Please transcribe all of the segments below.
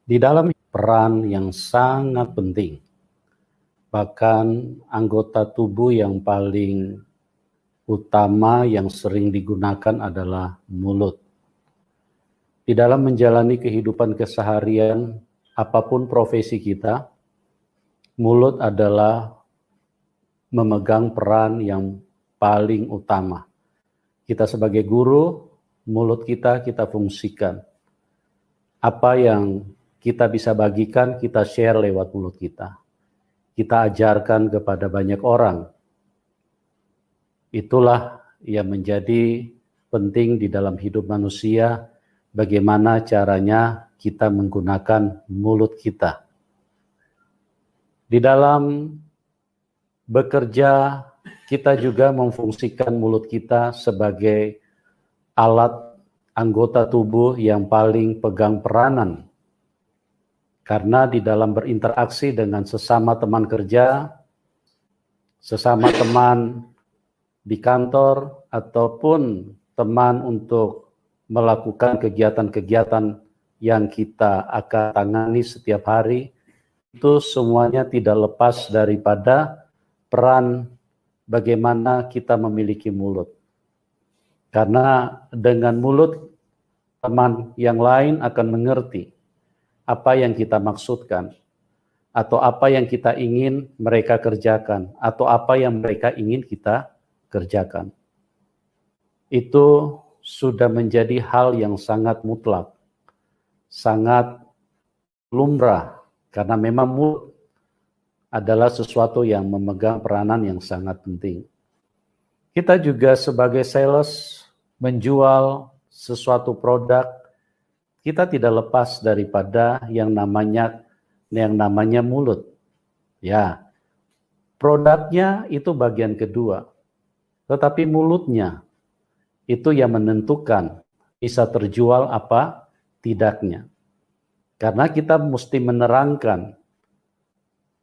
Di dalam peran yang sangat penting, bahkan anggota tubuh yang paling utama yang sering digunakan adalah mulut. Di dalam menjalani kehidupan keseharian, apapun profesi kita, mulut adalah memegang peran yang paling utama. Kita sebagai guru, mulut kita fungsikan. Apa yang kita bisa bagikan, kita share lewat mulut kita. Kita ajarkan kepada banyak orang. Itulah yang menjadi penting di dalam hidup manusia, bagaimana caranya kita menggunakan mulut kita. Di dalam bekerja, kita juga memfungsikan mulut kita sebagai alat anggota tubuh yang paling pegang peranan. Karena di dalam berinteraksi dengan sesama teman kerja, sesama teman di kantor, ataupun teman untuk melakukan kegiatan-kegiatan yang kita akan tangani setiap hari, itu semuanya tidak lepas daripada peran bagaimana kita memiliki mulut. Karena dengan mulut, teman yang lain akan mengerti apa yang kita maksudkan, atau apa yang kita ingin mereka kerjakan, atau apa yang mereka ingin kita kerjakan. Itu sudah menjadi hal yang sangat mutlak, sangat lumrah, karena memang mulut adalah sesuatu yang memegang peranan yang sangat penting. Kita juga sebagai sales menjual sesuatu produk, kita tidak lepas daripada yang namanya mulut. Ya, produknya itu bagian kedua. Tetapi mulutnya itu yang menentukan bisa terjual apa tidaknya. Karena kita mesti menerangkan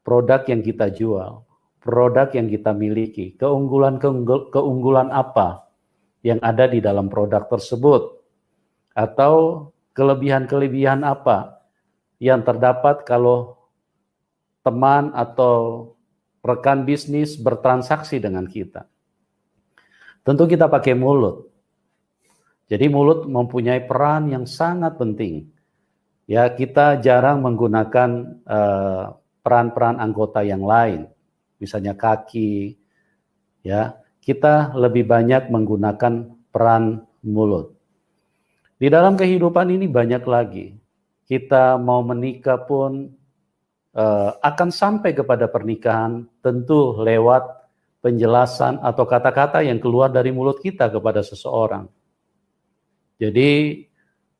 produk yang kita jual, produk yang kita miliki, keunggulan apa yang ada di dalam produk tersebut, atau kelebihan-kelebihan apa yang terdapat kalau teman atau rekan bisnis bertransaksi dengan kita. Tentu kita pakai mulut. Jadi mulut mempunyai peran yang sangat penting. Ya, kita jarang menggunakan peran-peran anggota yang lain. Misalnya kaki, ya. Kita lebih banyak menggunakan peran mulut. Di dalam kehidupan ini banyak lagi. Kita mau menikah pun akan sampai kepada pernikahan tentu lewat penjelasan atau kata-kata yang keluar dari mulut kita kepada seseorang. Jadi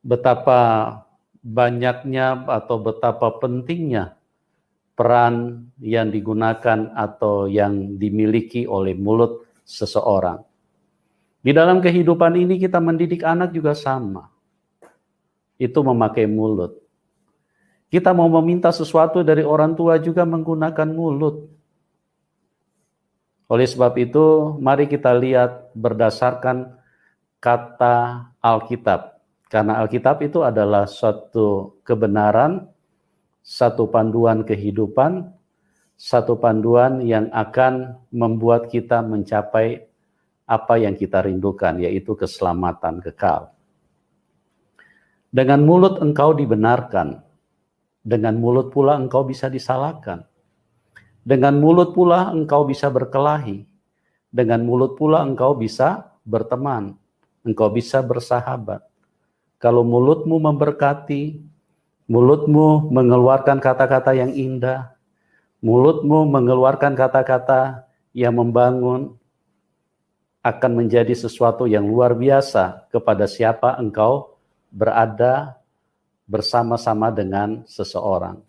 betapa banyaknya atau betapa pentingnya peran yang digunakan atau yang dimiliki oleh mulut seseorang. Di dalam kehidupan ini kita mendidik anak juga sama. Itu memakai mulut. Kita mau meminta sesuatu dari orang tua juga menggunakan mulut. Oleh sebab itu, mari kita lihat berdasarkan kata Alkitab. Karena Alkitab itu adalah suatu kebenaran, satu panduan kehidupan, satu panduan yang akan membuat kita mencapai apa yang kita rindukan, yaitu keselamatan kekal. Dengan mulut engkau dibenarkan, dengan mulut pula engkau bisa disalahkan. Dengan mulut pula engkau bisa berkelahi. Dengan mulut pula engkau bisa berteman. Engkau bisa bersahabat. Kalau mulutmu memberkati, mulutmu mengeluarkan kata-kata yang indah, mulutmu mengeluarkan kata-kata yang membangun, akan menjadi sesuatu yang luar biasa kepada siapa engkau berada bersama-sama dengan seseorang.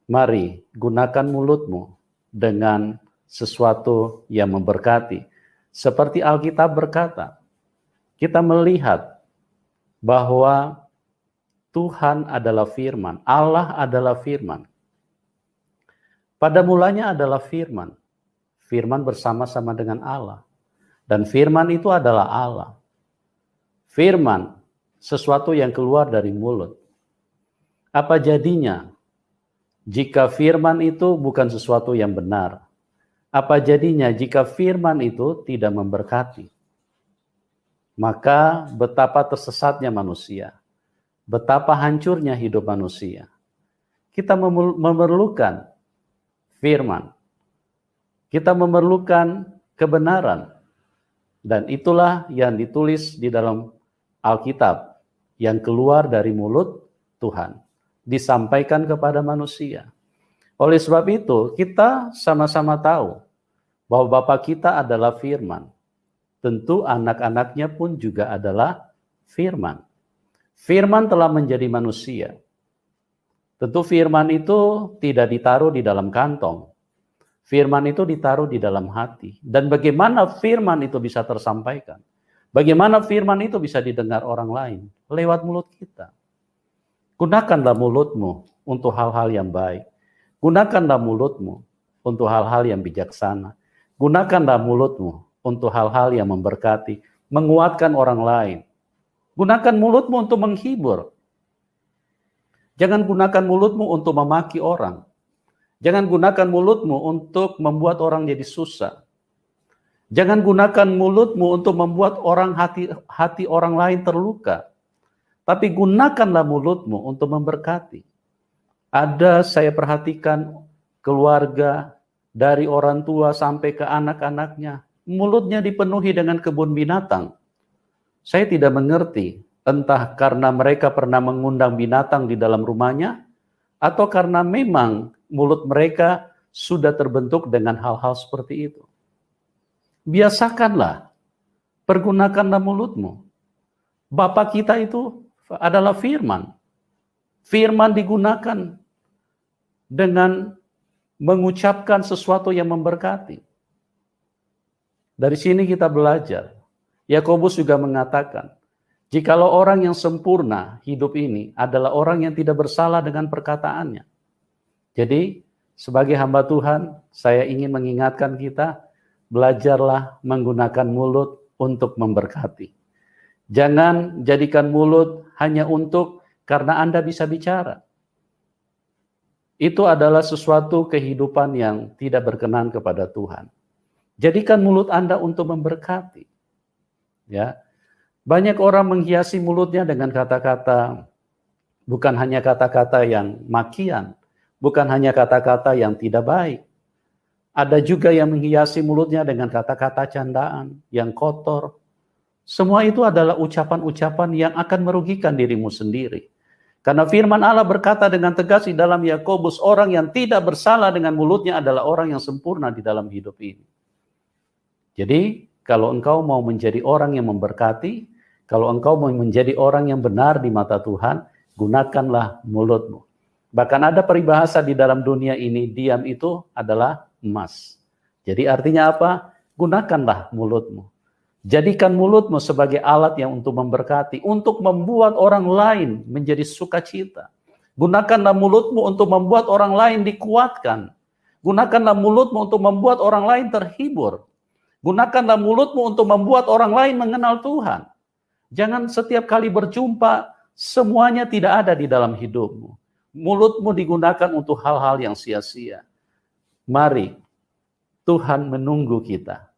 Mari gunakan mulutmu dengan sesuatu yang memberkati. Seperti Alkitab berkata, kita melihat bahwa Tuhan adalah firman, Allah adalah firman. Pada mulanya adalah firman. Firman bersama-sama dengan Allah. Dan firman itu adalah Allah. Firman, sesuatu yang keluar dari mulut. Apa jadinya jika firman itu bukan sesuatu yang benar? Apa jadinya jika firman itu tidak memberkati? Maka betapa tersesatnya manusia, betapa hancurnya hidup manusia. Kita memerlukan firman, kita memerlukan kebenaran, dan itulah yang ditulis di dalam Alkitab yang keluar dari mulut Tuhan, disampaikan kepada manusia. Oleh sebab itu, kita sama-sama tahu bahwa Bapa kita adalah firman. Tentu anak-anaknya pun juga adalah firman. Firman telah menjadi manusia. Tentu firman itu tidak ditaruh di dalam kantong. Firman itu ditaruh di dalam hati. Dan bagaimana firman itu bisa tersampaikan? Bagaimana firman itu bisa didengar orang lain? Lewat mulut kita. Gunakanlah mulutmu untuk hal-hal yang baik. Gunakanlah mulutmu untuk hal-hal yang bijaksana. Gunakanlah mulutmu untuk hal-hal yang memberkati, menguatkan orang lain. Gunakan mulutmu untuk menghibur. Jangan gunakan mulutmu untuk memaki orang. Jangan gunakan mulutmu untuk membuat orang jadi susah. Jangan gunakan mulutmu untuk membuat hati orang lain terluka. Tapi gunakanlah mulutmu untuk memberkati. Ada, saya perhatikan, keluarga dari orang tua sampai ke anak-anaknya, mulutnya dipenuhi dengan kebun binatang. Saya tidak mengerti, entah karena mereka pernah mengundang binatang di dalam rumahnya, atau karena memang mulut mereka sudah terbentuk dengan hal-hal seperti itu. Biasakanlah, pergunakanlah mulutmu. Bapa kita itu adalah firman. Firman digunakan dengan mengucapkan sesuatu yang memberkati. Dari sini kita belajar. Yakobus juga mengatakan, jikalau orang yang sempurna hidup ini adalah orang yang tidak bersalah dengan perkataannya. Jadi, sebagai hamba Tuhan, saya ingin mengingatkan kita, belajarlah menggunakan mulut untuk memberkati. Jangan jadikan mulut hanya untuk karena Anda bisa bicara. Itu adalah sesuatu kehidupan yang tidak berkenan kepada Tuhan. Jadikan mulut Anda untuk memberkati. Ya. Banyak orang menghiasi mulutnya dengan kata-kata, bukan hanya kata-kata yang makian, bukan hanya kata-kata yang tidak baik. Ada juga yang menghiasi mulutnya dengan kata-kata candaan, yang kotor. Semua itu adalah ucapan-ucapan yang akan merugikan dirimu sendiri. Karena firman Allah berkata dengan tegas di dalam Yakobus, orang yang tidak bersalah dengan mulutnya adalah orang yang sempurna di dalam hidup ini. Jadi, kalau engkau mau menjadi orang yang memberkati, kalau engkau mau menjadi orang yang benar di mata Tuhan, gunakanlah mulutmu. Bahkan ada peribahasa di dalam dunia ini, diam itu adalah emas. Jadi artinya apa? Gunakanlah mulutmu. Jadikan mulutmu sebagai alat yang untuk memberkati, untuk membuat orang lain menjadi sukacita. Gunakanlah mulutmu untuk membuat orang lain dikuatkan. Gunakanlah mulutmu untuk membuat orang lain terhibur. Gunakanlah mulutmu untuk membuat orang lain mengenal Tuhan. Jangan setiap kali berjumpa, semuanya tidak ada di dalam hidupmu. Mulutmu digunakan untuk hal-hal yang sia-sia. Mari, Tuhan menunggu kita.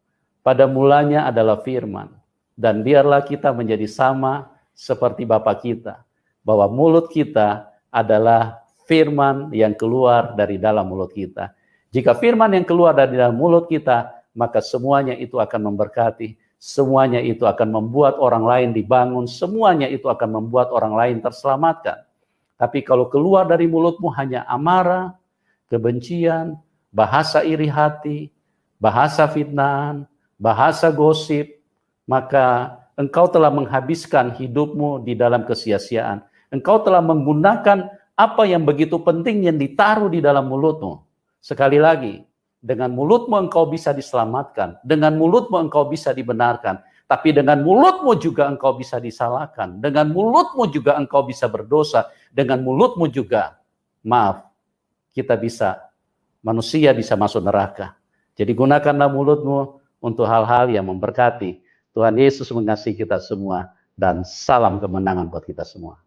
Pada mulanya adalah firman. Dan biarlah kita menjadi sama seperti Bapa kita. Bahwa mulut kita adalah firman yang keluar dari dalam mulut kita. Jika firman yang keluar dari dalam mulut kita, maka semuanya itu akan memberkati, semuanya itu akan membuat orang lain dibangun, semuanya itu akan membuat orang lain terselamatkan. Tapi kalau keluar dari mulutmu hanya amarah, kebencian, bahasa iri hati, bahasa fitnahan, bahasa gosip, maka engkau telah menghabiskan hidupmu di dalam kesia-siaan. Engkau telah menggunakan apa yang begitu penting yang ditaruh di dalam mulutmu. Sekali lagi, dengan mulutmu engkau bisa diselamatkan, dengan mulutmu engkau bisa dibenarkan, tapi dengan mulutmu juga engkau bisa disalahkan, dengan mulutmu juga engkau bisa berdosa, dengan mulutmu juga, manusia bisa masuk neraka. Jadi gunakanlah mulutmu untuk hal-hal yang memberkati. Tuhan Yesus mengasihi kita semua, dan salam kemenangan buat kita semua.